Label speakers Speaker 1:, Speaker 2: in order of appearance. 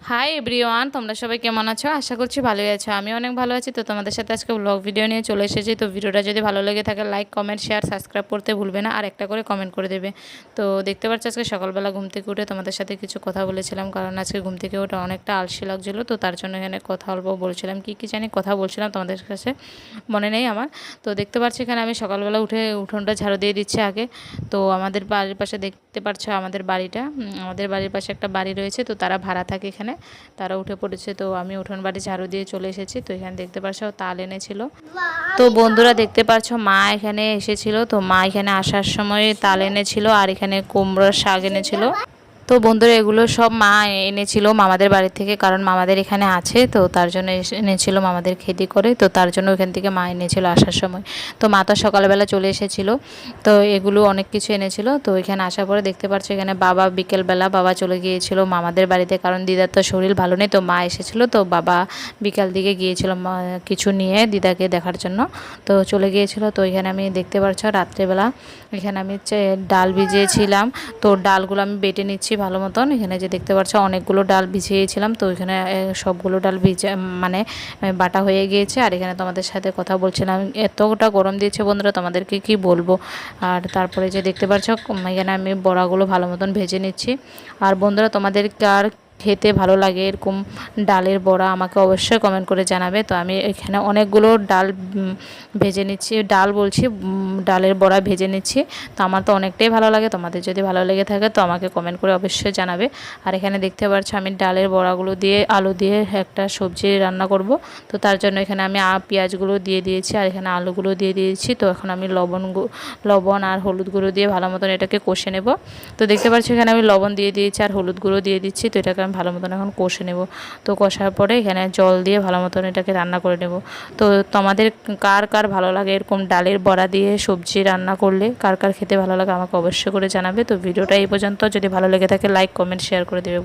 Speaker 1: Hi everyone, তোমরা সবাই কেমন আছো? আশা করছি ভালোই আছো। আমি অনেক ভালো আছি। তো তোমাদের সাথে আজকে ব্লগ ভিডিও নিয়ে চলে এসেছি। তো ভিডিওটা যদি ভালো লেগে থাকে লাইক, কমেন্ট, শেয়ার, সাবস্ক্রাইব করতে ভুলবে না, আর একটা করে কমেন্ট করে দেবে। তো দেখতে পাচ্ছ আজকে সকালবেলা ঘুম থেকে উঠে তোমাদের সাথে কিছু কথা বলেছিলাম, কারণ আজকে ঘুম থেকে ওঠা অনেকটা আলসি লাগছিলো। তো তার জন্য এখানে কথা অল্প বলছিলাম, কী জানি কথা বলছিলাম তোমাদের কাছে মনে নেই আমার। তো দেখতে পাচ্ছি এখানে আমি সকালবেলা উঠে উঠোনটা ঝাড়ু দিয়ে দিচ্ছি আগে। তো আমাদের বাড়ির পাশে দেখতে পাচ্ছ আমাদের বাড়িটা, আমাদের বাড়ির পাশে একটা বাড়ি রয়েছে। তো তারা ভাড়া থাকে এখানে, তারা উঠে পড়েছে। তো আমি উঠোন বাড়ি ঝাড়ু দিয়ে চলে এসেছি। তো এখানে দেখতে পাচ্ছ তাল এনেছিল। তো বন্ধুরা দেখতে পাচ্ছ মা এখানে এসেছিল। তো মা এখানে আসার সময় তাল এনেছিল, আর এখানে কুমড়োর শাক এনেছিল। তো বন্ধুরা এগুলো সব মা এনেছিল মামাদের বাড়ি থেকে, কারণ মামাদের এখানে আছে। তো তার জন্য এনেছিল মামাদের খেতি করে। তো তার জন্য ওখান থেকে মা এনেছিল আসার সময়। তো মা তো সকালবেলা চলে এসেছিল। তো এগুলো অনেক কিছু এনেছিল। তো এখানে আসার পরে দেখতে পাচ্ছ এখানে বাবা বিকেলবেলা বাবা চলে গিয়েছিল মামাদের বাড়িতে, কারণ দিদার তো শরীর ভালো নেই। তো মা এসেছিল, তো বাবা বিকাল দিকে গিয়েছিল কিছু নিয়ে দিদাকে দেখার জন্য। তো চলে গিয়েছিল। তো এখানে আমি দেখতে পাচ্ছ রাত্রেবেলা এখানে আমি ডাল ভিজিয়েছিলাম। তো ডালগুলো আমি বেটে নিচ্ছি ভালো মতন। এখানে যে দেখতে পাচ্ছ অনেকগুলো ডাল ভিজিয়েছিলাম। তো এখানে সবগুলো ডাল মানে বাটা হয়ে গিয়েছে। আর এখানে তোমাদের সাথে কথা বলছিলাম, এতটা গরম দিয়েছে বন্ধুরা, তোমাদেরকে কি বলবো। আর তারপরে যে দেখতে পাচ্ছ এখানে আমি বড়াগুলো ভালো মতন ভেজে নিচ্ছি। আর বন্ধুরা তোমাদের কার খেতে ভালো লাগে এরকম ডালের বড়া আমাকে অবশ্যই কমেন্ট করে জানাবে। তো আমি এখানে অনেকগুলো ডাল ভেজে নিচ্ছি, ডাল বলছি ডালের বড়া ভেজে নিচ্ছি। তো আমার তো অনেকটাই ভালো লাগে, তোমাদের যদি ভালো লেগে থাকে তো আমাকে কমেন্ট করে অবশ্যই জানাবে। আর এখানে দেখতে পাচ্ছ আমি ডালের বড়াগুলো দিয়ে আলু দিয়ে একটা সবজি রান্না করব। তো তার জন্য এখানে আমি পেঁয়াজগুলো দিয়ে দিয়েছি, আর এখানে আলুগুলো দিয়ে দিয়েছি। তো এখন আমি লবণ আর হলুদ গুঁড়ো দিয়ে ভালো মতন এটাকে কষে নেব। তো দেখতে পাচ্ছি এখানে আমি লবণ দিয়ে দিয়েছি আর হলুদ গুঁড়ো দিয়ে দিচ্ছি। তো এটাকে আমি ভালো মতন এখন কষে নেব। তো কষার পরে এখানে জল দিয়ে ভালো মতন এটাকে রান্না করে নেব। তো তোমাদের কার কার ভালো লাগে এরকম ডালের বড়া দিয়ে সবজি রান্না করলে, কার কার খেতে ভালো লাগে আমাকে অবশ্যই করে জানাবে। তো ভিডিওটা এই পর্যন্ত, যদি ভালো লেগে থাকে লাইক, কমেন্ট, শেয়ার করে দেবে।